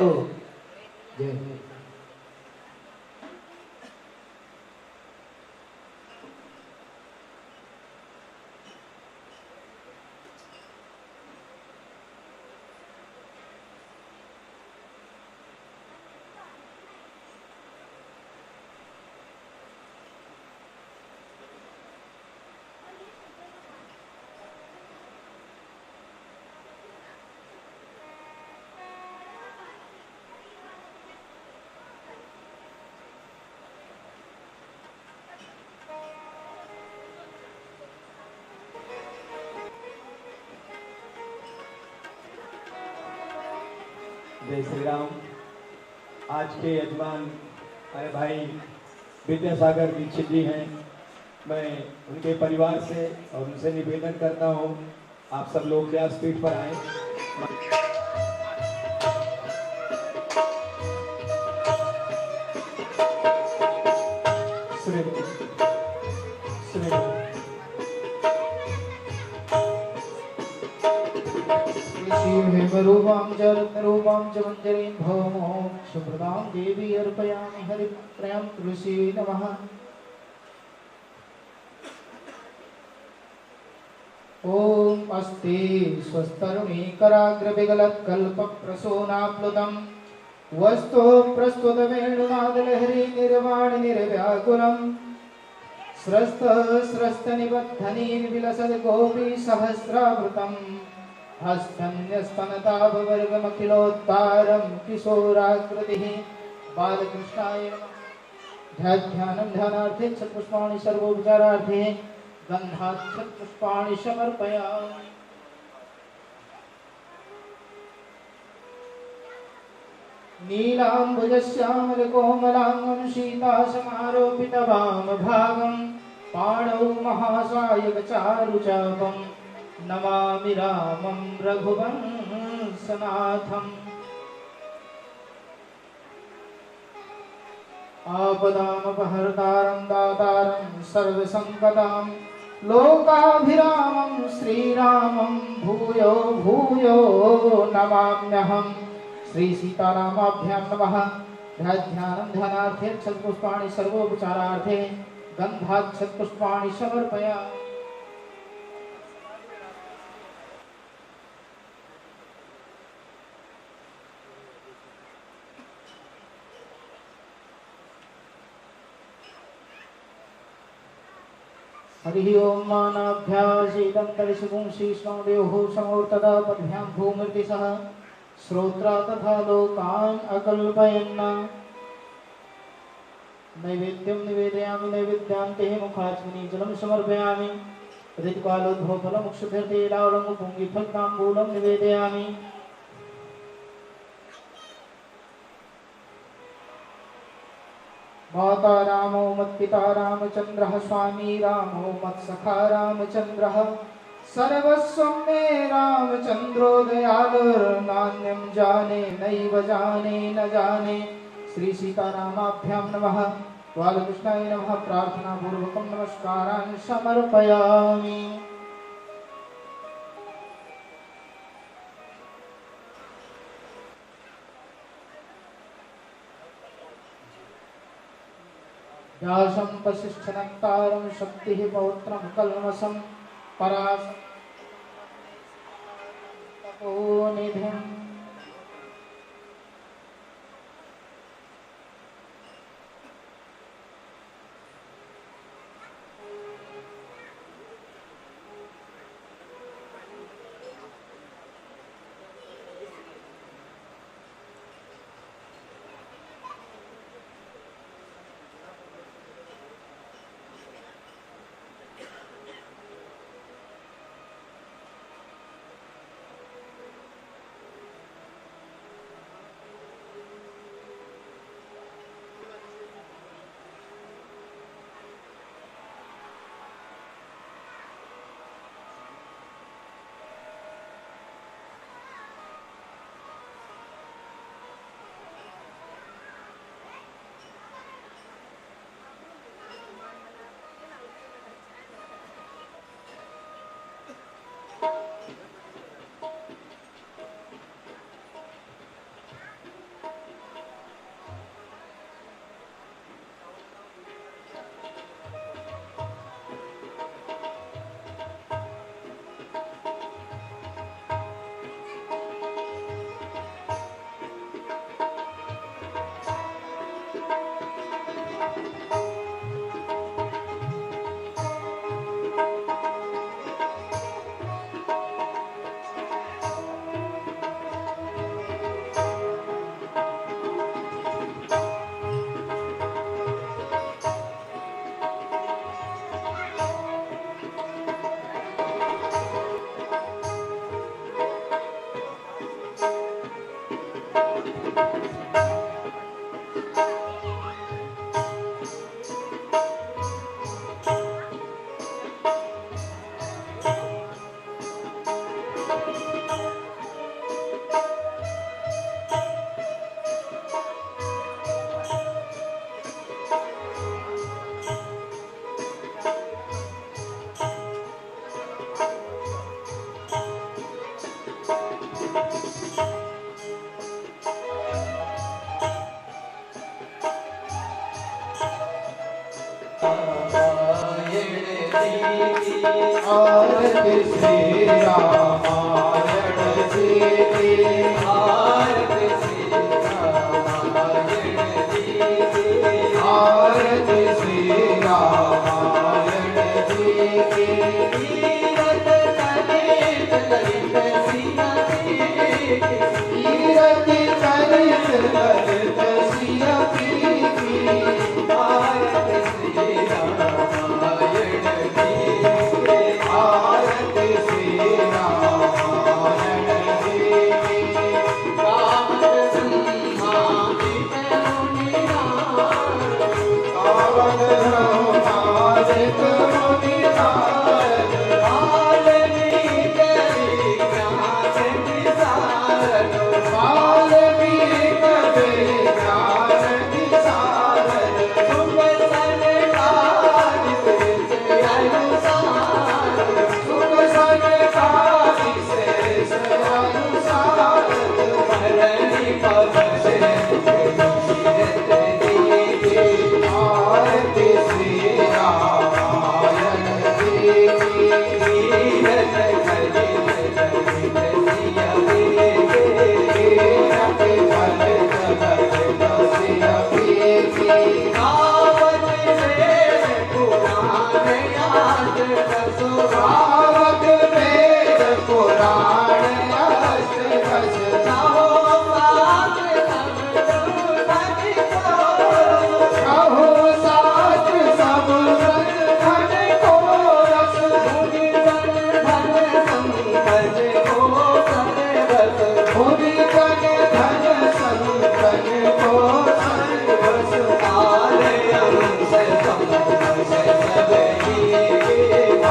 हो। जय हो। जय श्री राम। आज के यजमान हमारे भाई विद्यासागर दीक्षित जी हैं। मैं उनके परिवार से और उनसे निवेदन करता हूँ आप सब लोग व्यासपीठ पर आए। हेमरूपां च रत्नरूपां च मञ्जरीं भवमोक्षप्रदां देवी अर्पयामि हरिप्रियं तुलसी नमः। ॐ अस्ति स्वस्तरुणीकराग्रविगलत्कल्पप्रसूनाप्लुतं वस्तु प्रस्तुतवेणुनादलहरी निर्वाणनिर्व्याकुलं स्रस्तनिबद्धनीं विलसद्गोपी सहस्रावृतम् हस्तन्यस्तनतापवर्गमखिलोत्तारं किशोराकृतिः बालकृष्णाय नमः। ध्यानं ध्यानार्थे क्षतपुष्पाणि सर्वोपचारार्थे गन्धात् क्षतपुष्पाणि समर्पयामि। नीलाम्बुजश्यामलकोमलाङ्गं सीतासमारोपितवामभागं पाणौ महासायकचारुचापम् नमामि रामं रघुवंशनाथम्। आपदामपहर्तारं दातारं सर्वसंपदां लोकाभिरामं श्रीरामं भूयो भूयो नमाम्यहम्। श्री सीतारामाभ्यां नमः। ध्यानं ध्यानार्थे क्षतपुष्पाणि सर्वोपचारार्थे गन्धात् क्षतपुष्पाणि समर्पयामि। हरि ओं मानाभ्यासीतं तरिशुपुंसीष्णोदेवः समोर्तदा पद्भ्यां भूमिर्ति सह श्रोत्रा तथा लोकान् अकल्पयन्। नैवेद्यं निवेदयामि नैवेद्यान्ते मुखाच्मनि जलं समर्पयामि। ऋतुकालोद्भवफलमुक्षुभिर्तेलावलं पुङ्गिफलताम्बूलं निवेदयामि। माता रामो मत्पिता रामचन्द्रः स्वामी रामो मत्सखा रामचन्द्रः सर्वस्वं मे रामचन्द्रो दयालुर्नान्यं जाने नैव जाने न जाने। श्री सीतारामाभ्यां नमः। बालकृष्णाय नमः। प्रार्थनापूर्वकं नमस्कारान् समर्पयामि। व्यासं वसिष्ठनक्तारं शक्तिः पौत्रं कल्मषं पराशरतपोनिधिम्। आरती श्री रामायण जी की आरती श्री रामायण जी की आरती श्री रामायण जी की तीरथ तनित ललित सिया की तीरथ तनित ललित सिया की आरती श्री रामायण जी आरती श्री रामायण जी की कामद संहारित मुनिनाथ कामद संहारित मुनिनाथ वाल्मीकि विज्ञान विशारद वाल्मीकि विज्ञान विशारद तुम सनकादिक अनुसार सुख सनकादि शेष अनुसार भरणी पवन से आरती श्री रामायण जी की तीरथ खलित सिया तीरथ खलित सिया की गावत वेद पुराण याद रसो गावत वेद पुराण याद रस चाहो साथ सब धन को चाहो साथ सब धन को रस मुनि धन संकट को सर्वस मुनि धन संकट को सर्वस आले अंश समस्त सब ही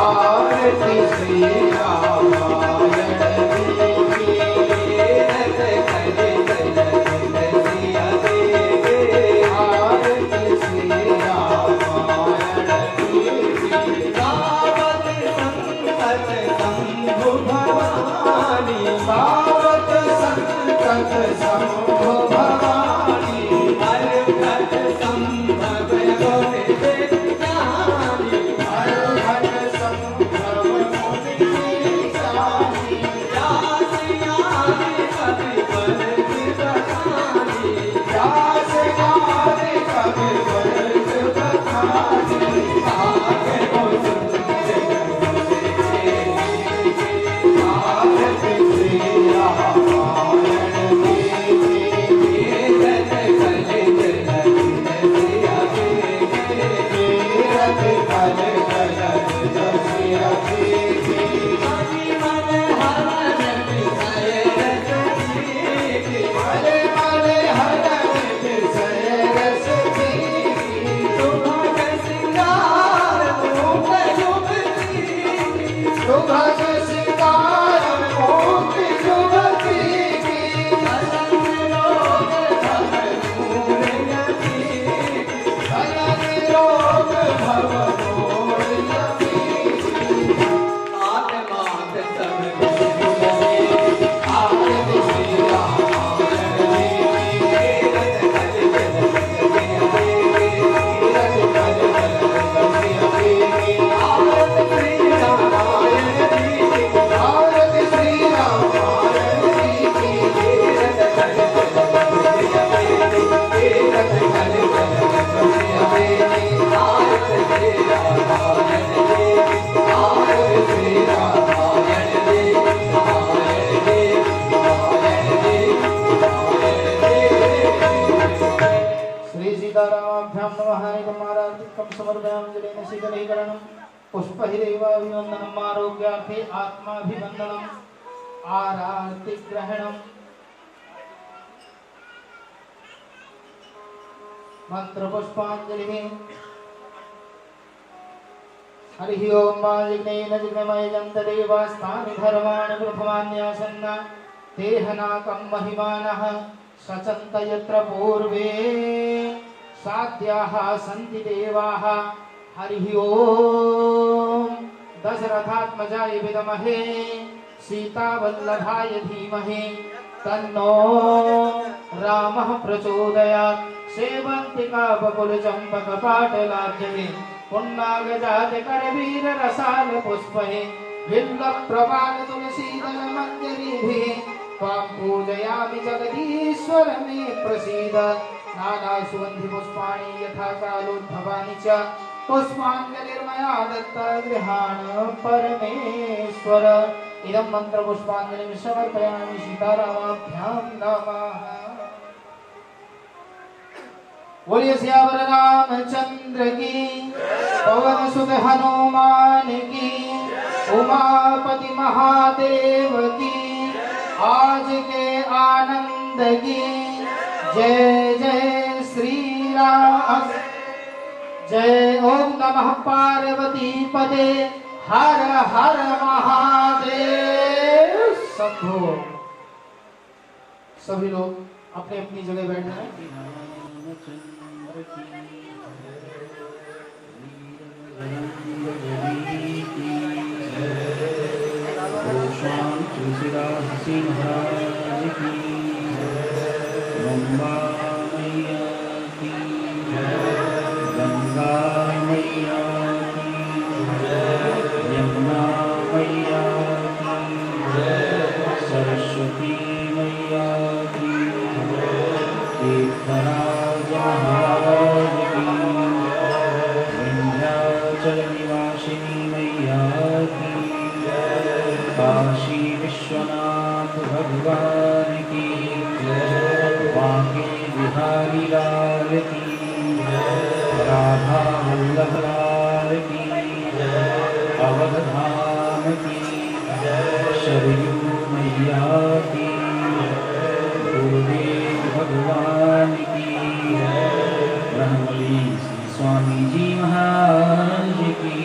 आरती श्री रामायण जी की तीरथ खलित ललित सिया की आरती श्री रामायण जी की गावत संकट शंभु भवानी गावत संकट शंभु भवानी हर घट संभव होते ज्ञानी हर घट संभव होते ज्ञानी व्यास ज्ञानी कवि वर्ग बखानी व्यास ज्ञानी कवि वर्ग बखानी आगे हो आरती श्री रामायण जी की तीरथ खलित ललित सिया की तीरथ खलित ललित सिया की मणि मन हरण विषय रस की मणि मन हरण विषय रस की सुभग सिंगार रूप युवती सुभग सिंगार रूप युवती की भजन रोग भव दूर यती भजन रोग भव दूर यती आत्मात सब भूलि आरती श्री रामायण जी की तीरथ खलित ललित सिया की आरती श्री रामायण जी की आरती श्री रामायण जी की तीरथ खलित ललित सिया की तीरथ खलित ललित सिया की आरती श्री रामायण जी की आरती श्री रामायण जी श्री सीतारामाभ्यां नमः एकमाराधिकं समर्पयामि शीतलीकरणं पुष्पहिरेवाभिवन्दनम् आरोग्यार्थे आत्माभिवन्दनम् आरातिग्रहणम् मंत्रपुष्पाञ्जलिः। हरिः ओं वाजिग्नेन जिग्नमयजं तदेवास्तानि धर्माणि प्रथमान्यासन्न तेहनाकं महिमानः सचन्त यत्र पूर्वे साध्याः सन्ति देवाः। हरिः ओं दशरथात्मजाय विद्महे सीतावल्लभाय धीमहि तन्नो रामः प्रचोदयात्। सेवन्तिका बकुलचम्पकपाटलार्जने पुन्नागजातकरवीररसाल पुष्पैः बिल्वप्रवाल तुलसीदलमञ्जरीभिः त्वां पूजयामि जगदीश्वर मे प्रसीद। नानासुगन्धिपुष्पाणि यथा कालोद्भवानि च पुष्पाञ्जलिर्मया दत्ता गृहाण परमेश्वर। इदं मन्त्रपुष्पाञ्जलिं समर्पयामि सीतारामाभ्यां नमः। बोलिए सियावर रामचंद्र की, पवन सुत हनुमान की, उमापति महादेव की, आज के आनंद की। जय जय श्री राम। जय ओम नमः पार्वती पदे हर हर महादेव शंभो। सभी लोग अपनी अपनी जगह बैठ जाएं। गंगा मैया की, यमुना मैया की, सरस्वती मैया की, तीर्थराज महाराज की, विंध्याचल निवासिनी मैया की, काशी विश्वनाथ भगवान की, बांके बिहारी लाल की, राधा वल्लभ लाल की, अवध धाम की, सरयू मैया की, गुरुदेव भगवान की, ब्रह्मली स्वामी जी महाराज की।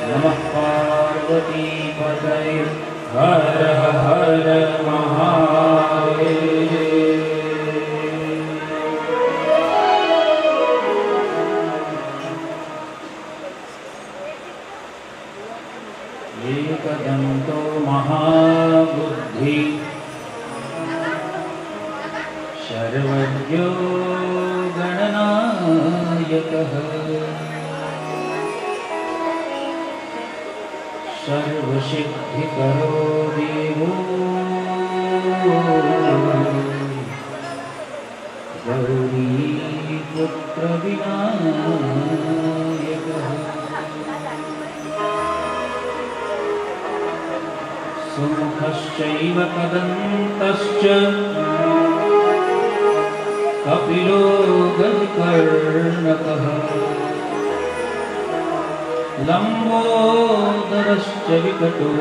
नमः पार्वती पतये हर हर महादेव। एकदन्तो महाबुद्धि सर्वज्ञो गणनायकः सर्वसिद्धिकरो देवो गौरीपुत्र विनायकः सुमुखश्चैव कदन्तश्च कपिलो गजकर्णकः लम्बोदरश्च विकटो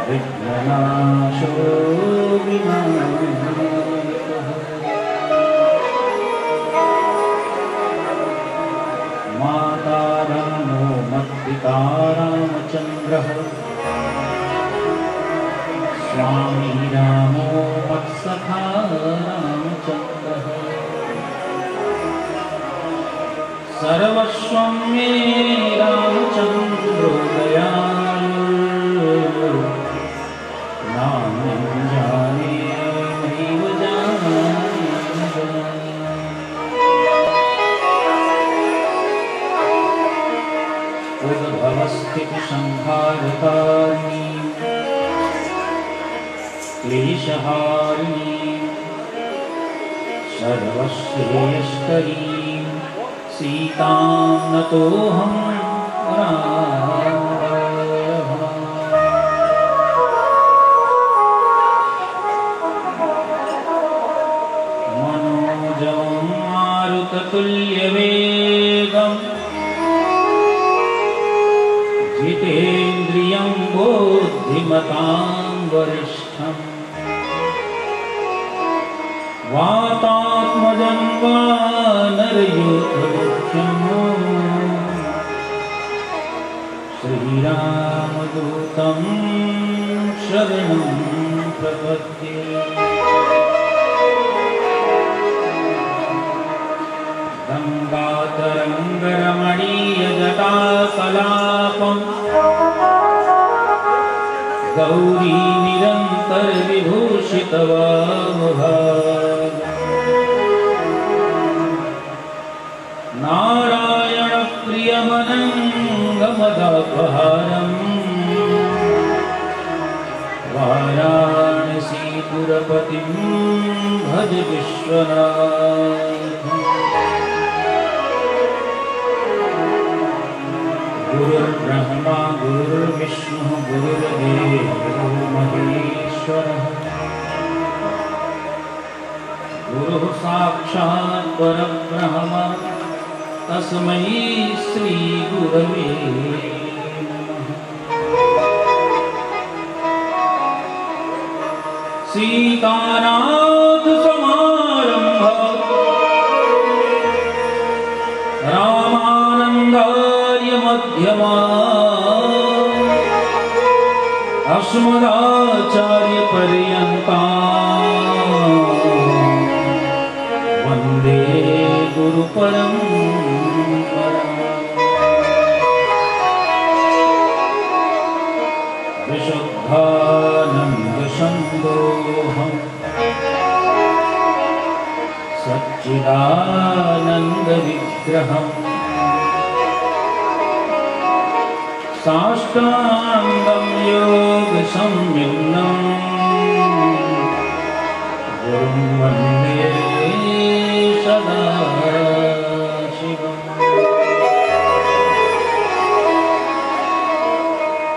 विघ्ननाशो विनायकः माता रामो मत्पिता रामचन्द्रः स्वामी रामो मत्सखा रामचन्द्रः सर्वस्वं मे रामचन्द्रो दयालु नामं जाने नैव जाने उद्भवस्थितिसंहारकारिणी क्लेशहारिणी सर्वश्रेयस्करी सीतां नतोऽहं राम। मनोजवं मारुततुल्यवेगं जितेन्द्रियं बुद्धिमतां वरिष्ठं वातात्मजं वानरयूथमुख्यम् श्रीरामदूतं शरणं प्रपद्ये। गङ्गातरङ्गरमणीयजटाकलापम् गौरी निरन्तर विभूषितवामभाग नारायण प्रियमनङ्गमदापहारम् वाराणसीपुरपतिं भज विश्वनाथम्। गुरुर्ब्रह्मा गुरुर्विष्णुः गुरुर्देवो महेश्वरः गुरुः साक्षात् परब्रह्म तस्मै श्री गुरवे नमः। सीतानाथ समारंभ रामानन्दार्य मध्यमा अस्मदाचार्य पर्यन्ता वन्दे गुरु परम्परा। विशुद्धानन्द सन्दोहम् सच्चिदानन्द विग्रहम् साष्टाङ्गं योग संयुक्तं गुरुं वन्दे सदाशिवम्।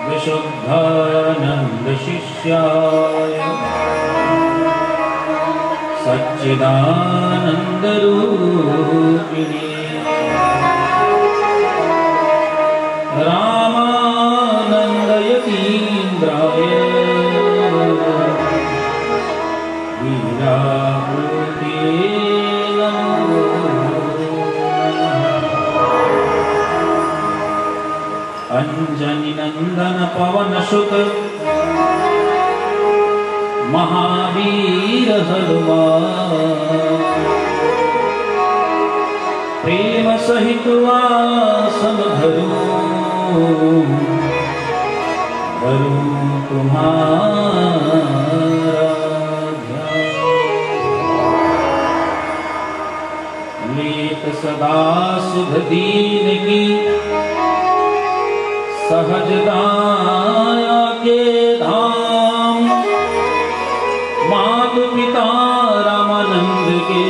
विशुद्धानन्द शिष्याय सच्चिदानन्द रूपिणे रामानन्दयतीन्द्राय वीरामूर्ते नमो नमः। अञ्जनिनन्दन पवनसुत महावीर हनुमान प्रेम सहित वासन धरूं तुम्हारा ध्यान। लेत सदा सुध दीन की सहज दाया के धाम मातु पिता रामानंद के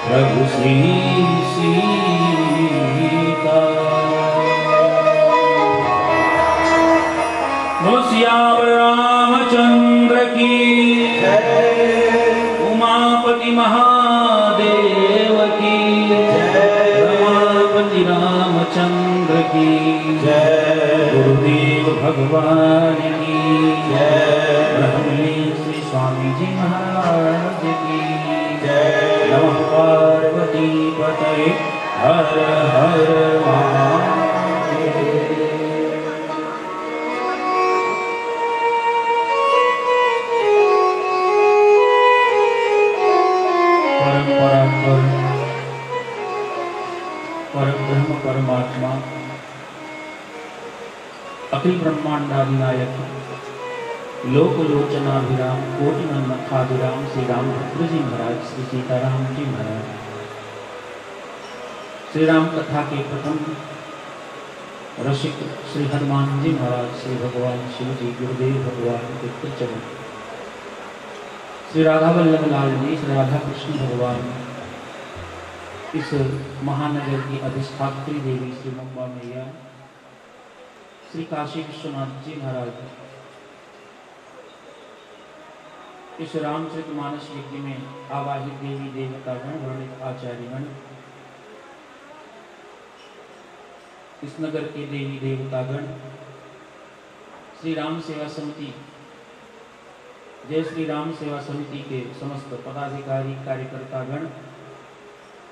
प्रभु श्री सीता। सियावर रामचंद्र की उमापति महादेव की रमापति रामचंद्र की गुरुदेव भगवान की ब्रह्मली श्री स्वामी जी महाराज की नमः। पार्वती पतये हर हर महादेव। परब्रह्म परमात्मा अखिल ब्रह्मांडाधिनायक लोकलोचनाभिराम कोटि मन्मथाभिराम श्री रामभद्र जी महाराज श्री सीताराम जी महाराज श्री राम कथा के प्रथम रसिक श्री हनुमान जी महाराज श्री भगवान शिव जी गुरुदेव भगवान के चरण श्री राधा वल्लभ लाल जी श्री राधा कृष्ण भगवान इस महानगर की अधिष्ठात्री देवी श्री मुंबा मैया श्री काशी विश्वनाथ जी महाराज इस रामचरितमानस यज्ञ में आवाहित देवी देवतागण वर्णित आचार्यगण इस नगर के देवी देवतागण श्री राम सेवा समिति जय श्री राम सेवा समिति के समस्त पदाधिकारी कार्यकर्तागण,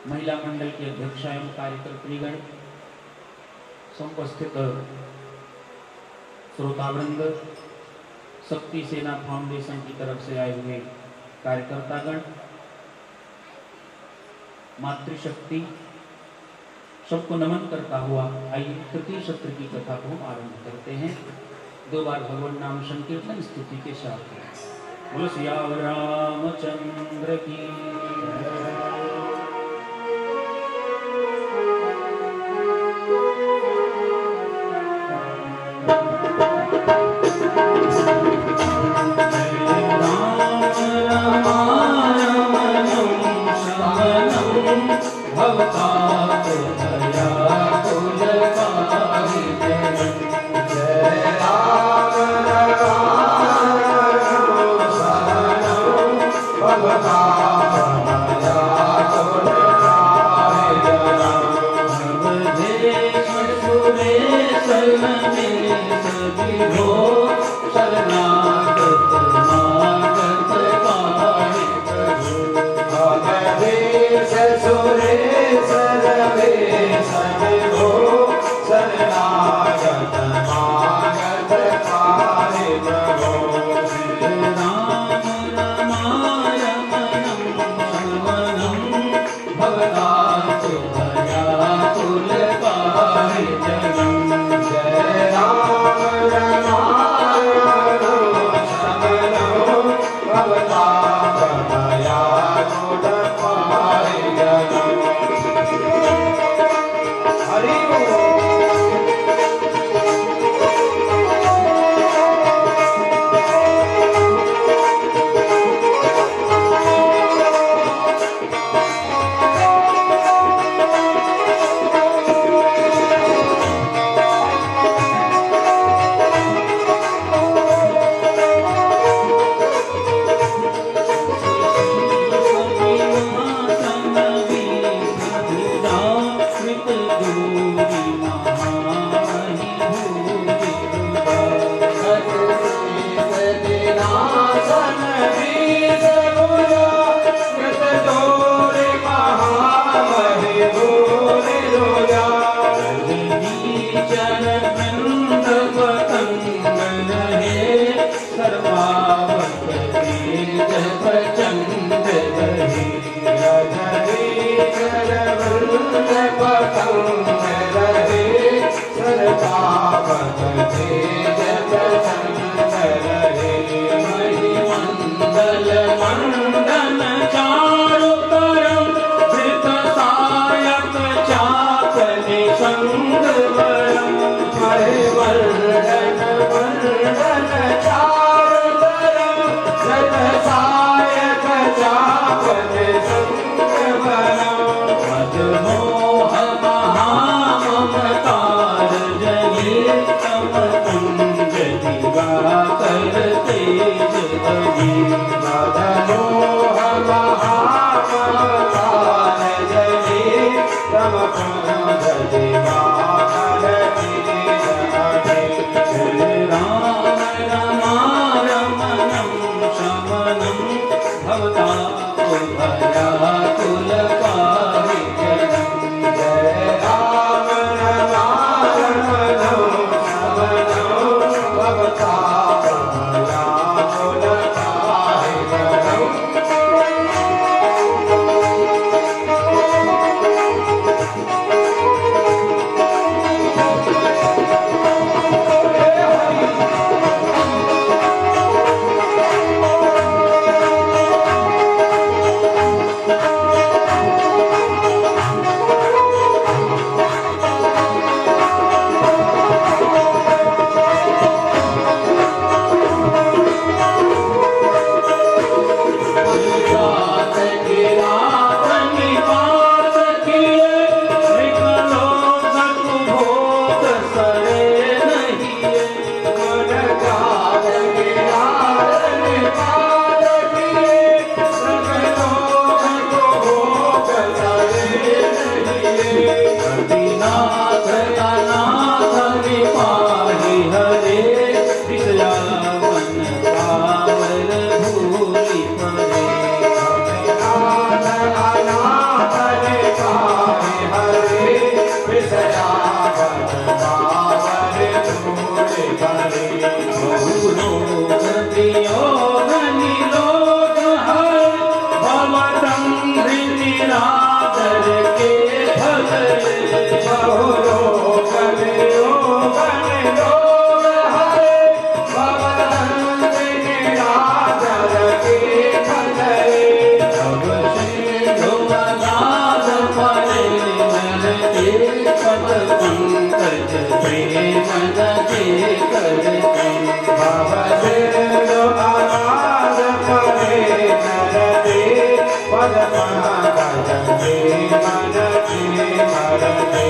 महिला मंडल की अध्यक्षा एवं कार्यकर्त्रीगण, समुपस्थित श्रोतावृंद, शक्ति सेना फाउंडेशन की तरफ से आए हुए कार्यकर्तागण, मातृशक्ति, सबको नमन करता हुआ आइए तृतीय सत्र की कथा को आरंभ करते हैं। 2 बार भगवान नाम संकीर्तन स्तुति के साथ। बोलो सियावर रामचंद्र की। Radha कलियोग निरोग है भवतंग निरादर के भले बहुरोग निरोग निरोग है भवतंग निरादर के भले अब सिंधुवनाद परे मन के पद पंकज प्रेम नदी करते भवसिंधु अनाद परे नरते पद्मनाभज मन के मरते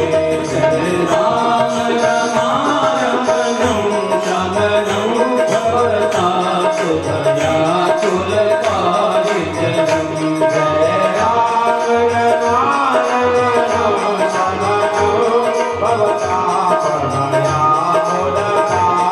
राम रमारमणं शमनं भवतां सुभया कुलकारिजनं जय राम रमारमणं शमनो भवतापमया कुलकारिजनम्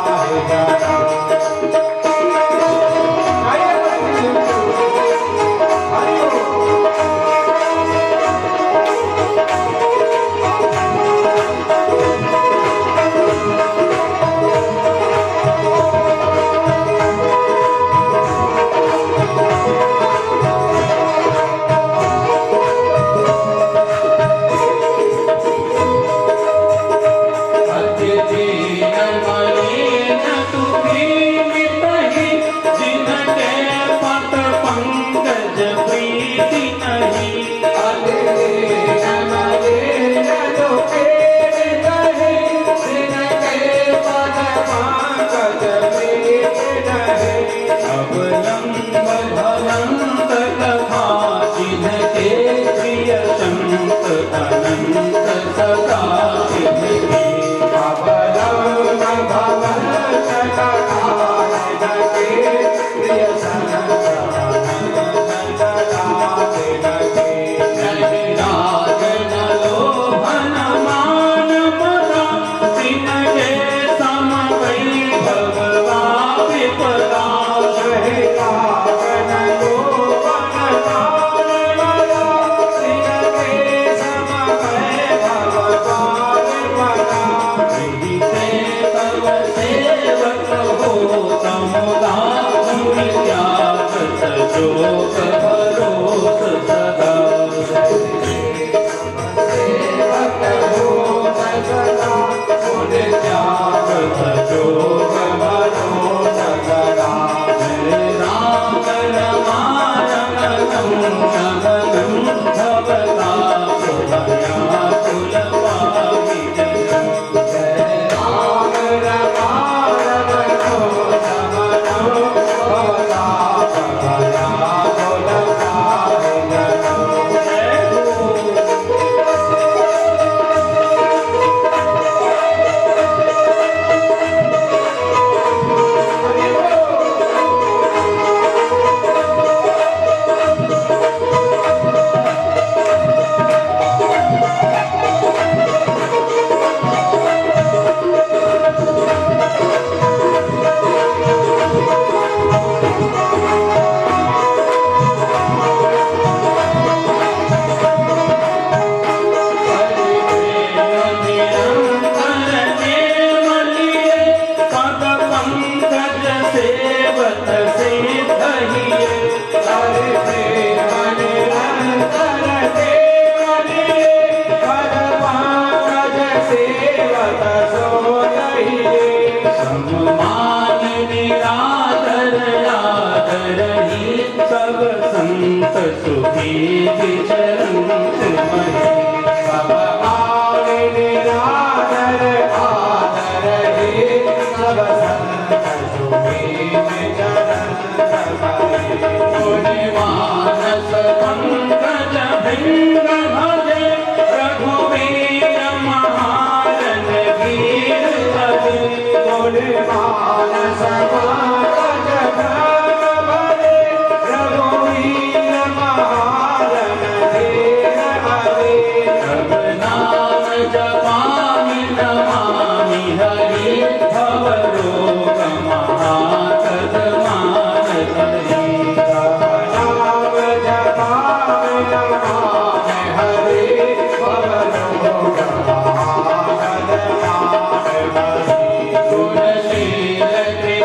तुलसी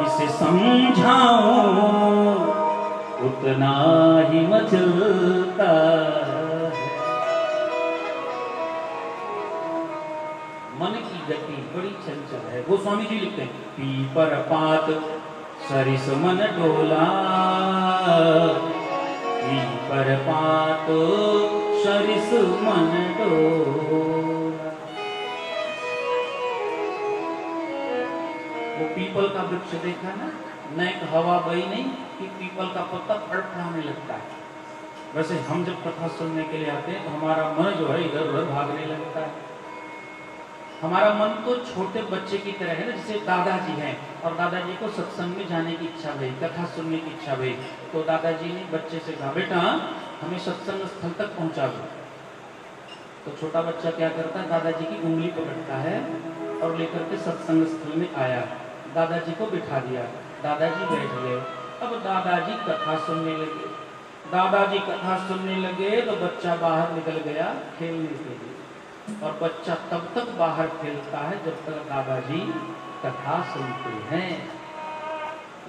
इसे समझाऊं उतना ही मचलता है। मन की गति बड़ी चंचल है। वो स्वामी जी लिखते हैं, पीपर पात सरिस मन डोला, पीपर पात सरिस मन डोला। वो पीपल का वृक्ष देखा ना, न एक हवा बही नहीं कि पीपल का पत्ता फड़फड़ाने लगता है। वैसे हम जब कथा सुनने के लिए आते हैं तो हमारा मन जो है इधर उधर भागने लगता है। हमारा मन तो छोटे बच्चे की तरह है ना, जैसे दादाजी हैं और दादाजी को सत्संग में जाने की इच्छा भई, कथा सुनने की इच्छा भई, तो दादाजी ने बच्चे से कहा, बेटा हमें सत्संग स्थल तक पहुंचा दो। तो छोटा बच्चा क्या करता है, दादाजी की उंगली पकड़ता है और लेकर के सत्संग स्थल में आया, दादाजी को बिठा दिया, दादाजी बैठ गए। अब दादाजी कथा सुनने लगे। दादाजी कथा सुनने लगे तो बच्चा बाहर निकल गया खेलने के लिए, और बच्चा तब तक बाहर खेलता है जब तक दादाजी कथा सुनते हैं।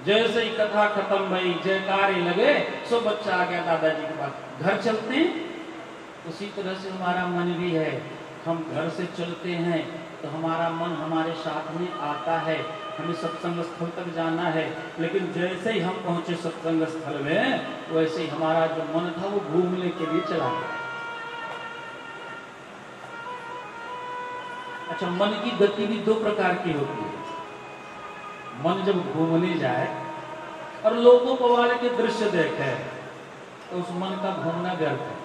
जैसे ही कथा खत्म भई, जयकारे लगे, सो बच्चा आ गया दादाजी के पास, घर चलते हैं। उसी तरह से हमारा मन भी है। हम घर से चलते हैं तो हमारा मन हमारे साथ में आता है, हमें सत्संग स्थल तक जाना है, लेकिन जैसे ही हम पहुंचे सत्संग स्थल में, वैसे ही हमारा जो मन था वो घूमने के लिए चला गया। अच्छा, मन की गति भी दो प्रकार की होती है। मन जब घूमने जाए और लोगों को वाले के दृश्य देखे तो उस मन का घूमना व्यर्थ है।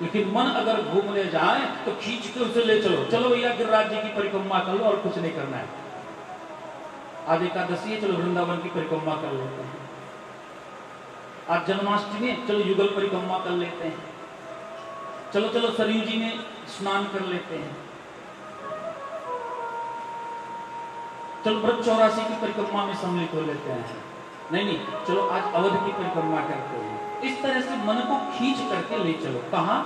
लेकिन मन अगर घूमने जाए तो खींच के उसे ले चलो, चलो भैया गिरिराज जी की परिक्रमा कर लो और कुछ नहीं करना है। आज एकादशी है, चलो वृंदावन की परिक्रमा कर लेते हैं। आज जन्माष्टमी है, चलो युगल परिक्रमा कर लेते हैं। चलो चलो सरयू जी में स्नान कर लेते हैं। चलो व्रत 84 की परिक्रमा में सम्मिलित हो लेते हैं। नहीं, चलो आज अवध की परिक्रमा करते हैं। इस तरह से मन को खींच करके ले चलो। कहां?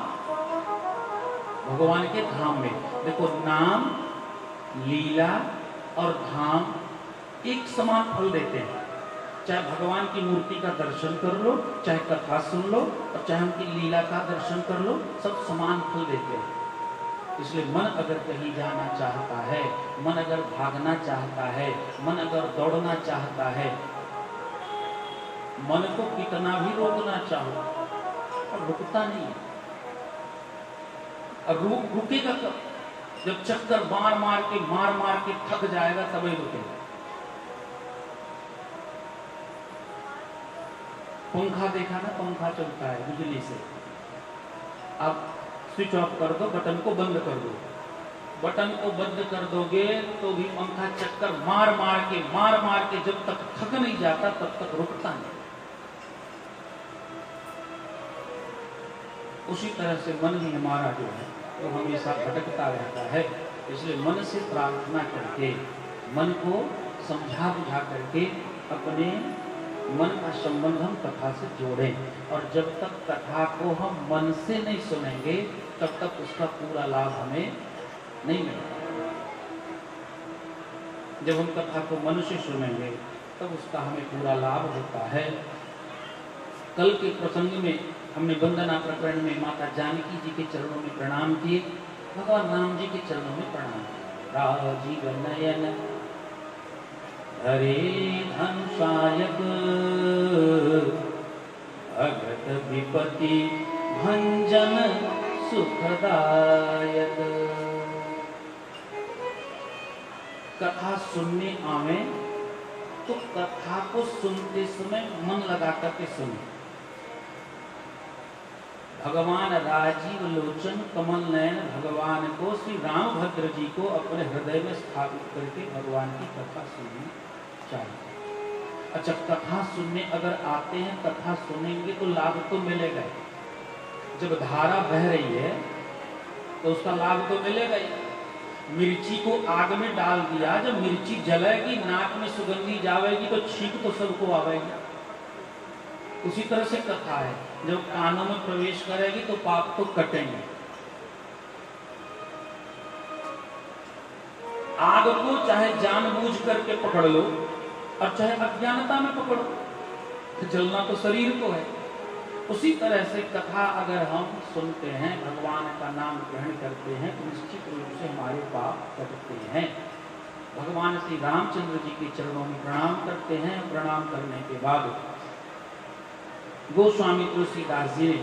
भगवान के धाम में। देखो, नाम, लीला और धाम एक समान फल देते हैं। चाहे भगवान की मूर्ति का दर्शन कर लो, चाहे कथा सुन लो, और चाहे उनकी लीला का दर्शन कर लो, सब समान फल देते हैं। इसलिए मन अगर कहीं जाना चाहता है, मन अगर भागना चाहता है, मन अगर दौड़ना चाहता है, मन को कितना भी रोकना चाहो और रुकता नहीं है। और रुकेगा कब? जब चक्कर मार मार के थक जाएगा तभी रुकेगा। पंखा देखा ना, पंखा चलता है बिजली से। आप स्विच ऑफ कर दो, बटन को बंद कर दो। बटन को बंद कर दोगे तो भी पंखा चक्कर मार मार के जब तक थक नहीं जाता तब तक रुकता नहीं। उसी तरह से मन भी हमारा जो है वो हमेशा भटकता रहता है। इसलिए मन से प्रार्थना करके, मन को समझा बुझा करके अपने मन का संबंध हम कथा से जोड़ें। और जब तक कथा को हम मन से नहीं सुनेंगे तब तक उसका पूरा लाभ हमें नहीं मिलेगा। जब हम कथा को मन से सुनेंगे तब उसका हमें पूरा लाभ होता है। कल के प्रसंग में हमने वंदना प्रकरण में माता जानकी जी के चरणों में प्रणाम किए, भगवान राम जी के चरणों में प्रणाम किए। राजीव नयन हरे धनुषायक, भगत विपति भंजन सुखदायक। कथा सुनने आवे तो कथा को सुनते समय मन लगा करके सुने। भगवान राजीव लोचन कमल नयन भगवान को, श्री रामभद्र जी को अपने हृदय में स्थापित करके भगवान की कथा सुननी चाहिए। अच्छा, कथा सुनने अगर आते हैं, कथा सुनेंगे तो लाभ तो मिलेगा। जब धारा बह रही है तो उसका लाभ तो मिलेगा ही। मिर्ची को आग में डाल दिया, जब मिर्ची जलेगी, नाक में सुगंधी जाएगी तो छींक तो सबको आवेगी। उसी तरह से कथा है, जब कानों में प्रवेश करेगी तो पाप तो कटेंगे। आग को चाहे जानबूझ करके पकड़ लो, और चाहे अज्ञानता में पकड़ो, तो जलना तो शरीर को है। उसी तरह से कथा अगर हम सुनते हैं, भगवान का नाम ग्रहण करते हैं, तो निश्चित रूप से हमारे पाप कटते हैं। भगवान श्री रामचंद्र जी के चरणों में प्रणाम करते हैं। प्रणाम करने के बाद गोस्वामी तुलसीदास जी ने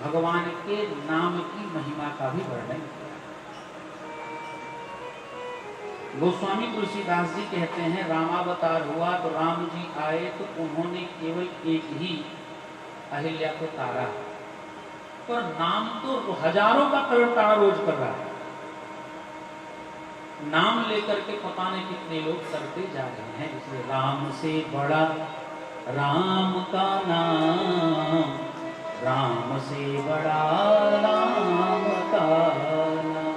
भगवान के नाम की महिमा का भी वर्णन किया। गोस्वामी तुलसीदास जी कहते हैं, रामावतार हुआ तो राम जी आए तो उन्होंने केवल एक ही अहिल्या को तारा, पर नाम तो हजारों का तारा रोज कर रहा है। नाम लेकर के पता नहीं कितने लोग करते जा रहे हैं। इसलिए राम से बड़ा राम का नाम, राम से बड़ा राम का नाम।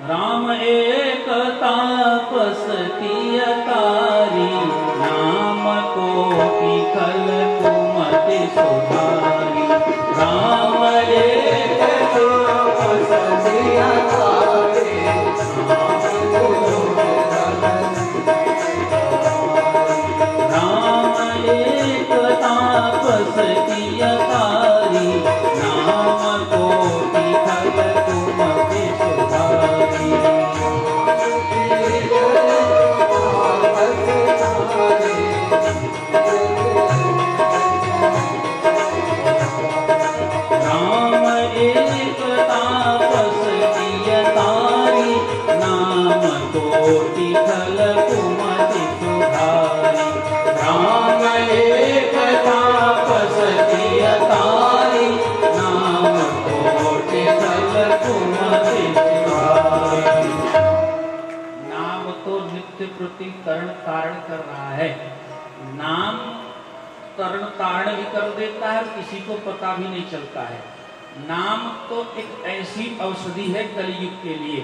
राम एक तापस की अकारी, नाम को की खल कुमति सुधारी। राम एक तापस की अकारी, राम एक तापस की अकारी, नाम को की खल कुमति सुधारी। राम एक तापस की अकारी, नाम कोटि खल कुमति सुधारी। राम एक तापस की अकारी, नाम कोटि खल कुमति सुधारी। नाम तो नित्य प्रति तरण तारण कर रहा है। नाम तरण तारण भी कर देता है, किसी को पता भी नहीं चलता है। नाम तो एक ऐसी औषधि है कलयुग के लिए।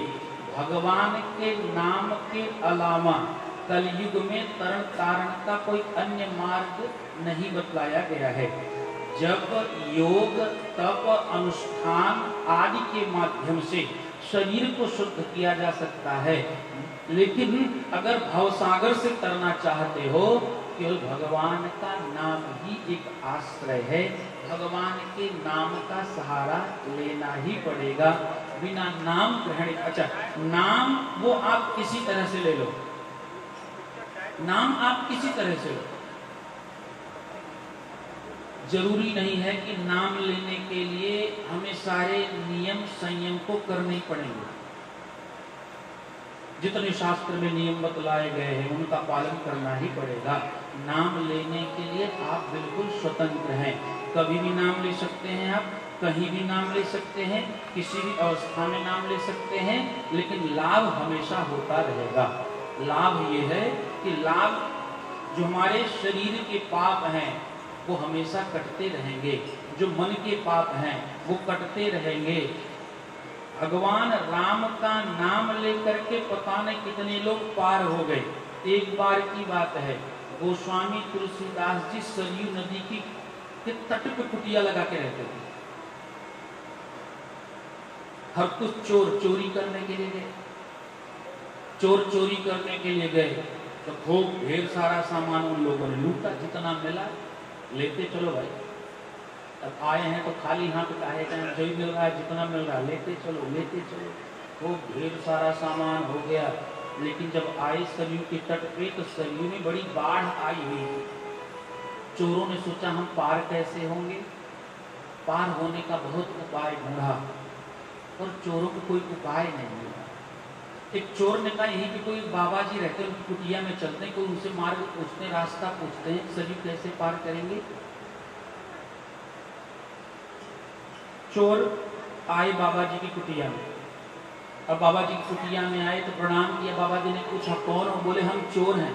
भगवान के नाम के अलावा कलयुग में तरण तारण का कोई अन्य मार्ग नहीं बतलाया गया है। जब योग तप अनुष्ठान आदि के माध्यम से शरीर को शुद्ध किया जा सकता है, लेकिन अगर भवसागर से तरना चाहते हो, केवल भगवान का नाम ही एक आश्रय है। भगवान के नाम का सहारा लेना ही पड़ेगा। बिना नाम ग्रहण, अच्छा नाम वो आप किसी तरह से ले लो, नाम आप किसी तरह से लो। जरूरी नहीं है कि नाम लेने के लिए हमें सारे नियम संयम को करने ही पड़ेंगे। जितने शास्त्र में नियम बतलाए गए हैं उनका पालन करना ही पड़ेगा। नाम लेने के लिए आप बिल्कुल स्वतंत्र हैं। कभी भी नाम ले सकते हैं, आप कहीं भी नाम ले सकते हैं, किसी भी अवस्था में नाम ले सकते हैं, लेकिन लाभ हमेशा होता रहेगा। लाभ ये है कि लाभ जो हमारे शरीर के पाप हैं वो हमेशा कटते रहेंगे, जो मन के पाप हैं वो कटते रहेंगे। भगवान राम का नाम लेकर के पता नहीं कितने लोग पार हो गए। एक बार की बात है, गोस्वामी तुलसीदास जी सरयू नदी के तट पे कुटिया लगा के रहते थे। हर कुछ चोर चोरी करने के लिए गए, चोर चोरी करने के लिए गए तो खूब ढेर सारा सामान उन लोगों ने लूटा। जितना मिला लेते चलो भाई, अब आए हैं तो खाली हाथ काहे जाएं, जो मिल रहा है जितना मिल रहा है लेते चलो लेते चलो। खूब ढेर सारा सामान हो गया। लेकिन जब आए सरयू के तट पे तो सरयू में बड़ी बाढ़ आई हुई। चोरों ने सोचा हम पार कैसे होंगे। पार होने का बहुत उपाय ढूंढा और चोरों को कोई उपाय नहीं मिला। एक चोर ने कहा यहीं कि कोई बाबा जी रहते हैं, उनकी कुटिया में चलते हैं, कोई उनसे मार्ग पूछते हैं, रास्ता पूछते हैं, सरयू कैसे पार करेंगे। चोर आए बाबा जी की कुटिया में। अब बाबा जी की कुटिया में आए तो प्रणाम किया। बाबा जी ने पूछा कौन हो? बोले हम चोर हैं।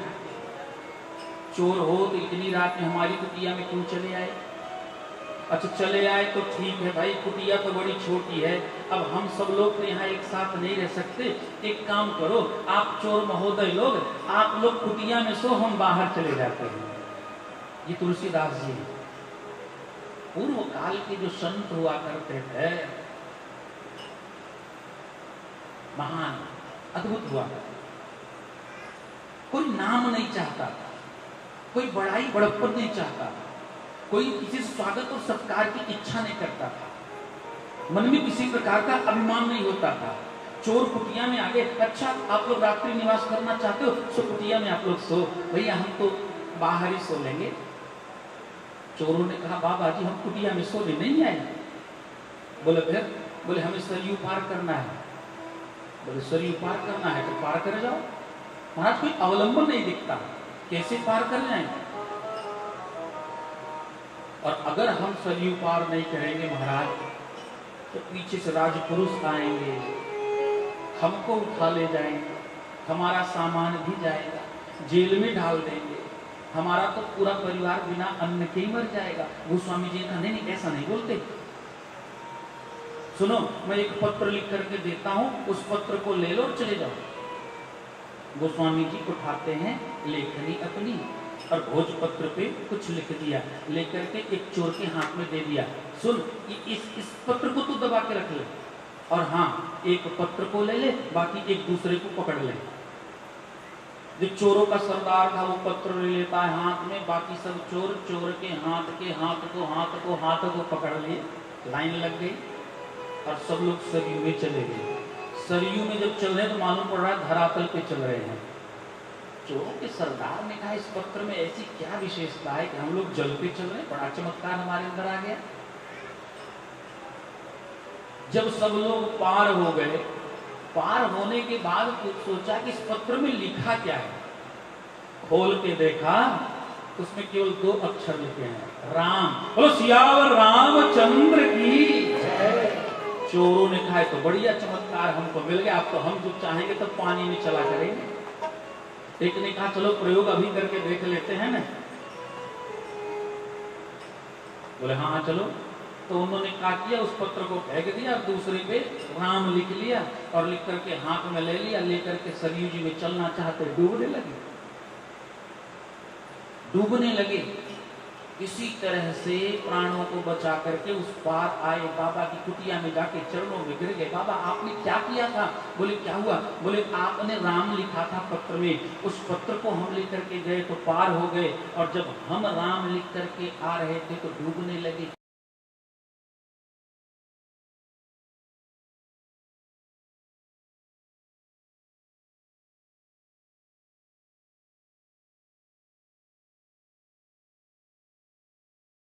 चोर हो तो इतनी रात में हमारी कुटिया में क्यों चले आए? अच्छा चले आए तो ठीक है भाई, कुटिया तो बड़ी छोटी है, अब हम सब लोग तो यहाँ एक साथ नहीं रह सकते। एक काम करो, आप चोर महोदय लोग, आप लोग कुटिया में सो, हम बाहर चले जाते हैं। ये तुलसीदास जी पूर्व काल के जो संत हुआ करते थे, महान अद्भुत हुआ। कोई नाम नहीं चाहता था, कोई बड़ाई बड़प्पन नहीं चाहता था, कोई किसी से स्वागत और सत्कार की इच्छा नहीं करता था, मन में किसी प्रकार का अभिमान नहीं होता था। चोर कुटिया में आगे, अच्छा आप लोग रात्रि निवास करना चाहते हो, सो कुटिया में आप लोग सो, भैया हम तो बाहर ही सो लेंगे। चोरों ने कहा बाबा जी हम कुटिया में सोने नहीं आए। बोले फिर? बोले हमें सरयू पार करना है। बोले सरयू पार करना है तो पार कर जाओ। महाराज कोई अवलंबन नहीं दिखता, कैसे पार कर जाएं? और अगर हम सरयू पार नहीं करेंगे महाराज, तो पीछे से राजपुरुष आएंगे, हमको उठा ले जाएंगे, हमारा सामान भी जाएगा, जेल में डाल देंगे, हमारा तो पूरा परिवार बिना अन्न के ही मर जाएगा। गोस्वामी जी कहा नहीं नहीं ऐसा नहीं बोलते। सुनो, मैं एक पत्र लिख करके देता हूं, उस पत्र को ले लो और चले जाओ। गोस्वामी जी उठाते हैं लेखनी अपनी और भोजपत्र पे कुछ लिख दिया, लेकर के एक चोर के हाथ में दे दिया। सुन, इस पत्र को तू दबा के रख ले, और हाँ एक पत्र को ले ले, बाकी एक दूसरे को पकड़ ले। जो चोरों का सरदार था वो पत्र ले लेता है हाथ में, बाकी सब चोर चोर के हाथ को पकड़ लिए, लाइन लग गई और सब लोग सरयू में चले गए। सरयू में जब चल रहे तो मालूम पड़ रहा है धरातल पे चल रहे हैं। चोरों के सरदार ने कहा इस पत्र में ऐसी क्या विशेषता है कि हम लोग जल पे चल रहे हैं, बड़ा चमत्कार हमारे अंदर आ गया। जब सब लोग पार हो गए, पार होने के बाद सोचा कि इस पत्र में लिखा क्या है। खोल के देखा, उसमें केवल 2 अक्षर लिखे हैं, राम। बोलो सियावर रामचंद्र की। चोरों ने कहा तो बढ़िया चमत्कार हमको मिल गया, अब तो हम जो चाहेंगे तो पानी में चला करेंगे। एक ने कहा चलो प्रयोग अभी करके देख लेते हैं ना। बोले हाँ चलो। तो उन्होंने क्या किया, उस पत्र को फेंक दिया, दूसरे पे राम लिख लिया और लिख करके हाथ में ले लिया, लेकर के सरयू जी में चलना चाहते, डूबने लगे। इसी तरह से प्राणों को बचा करके उस पार आए, बाबा की कुटिया में जाके चरणों में गिर गए। बाबा आपने क्या किया था? बोले क्या हुआ? बोले आपने राम लिखा था पत्र में, उस पत्र को हम लिख करके गए तो पार हो गए, और जब हम राम लिख करके आ रहे थे तो डूबने लगे।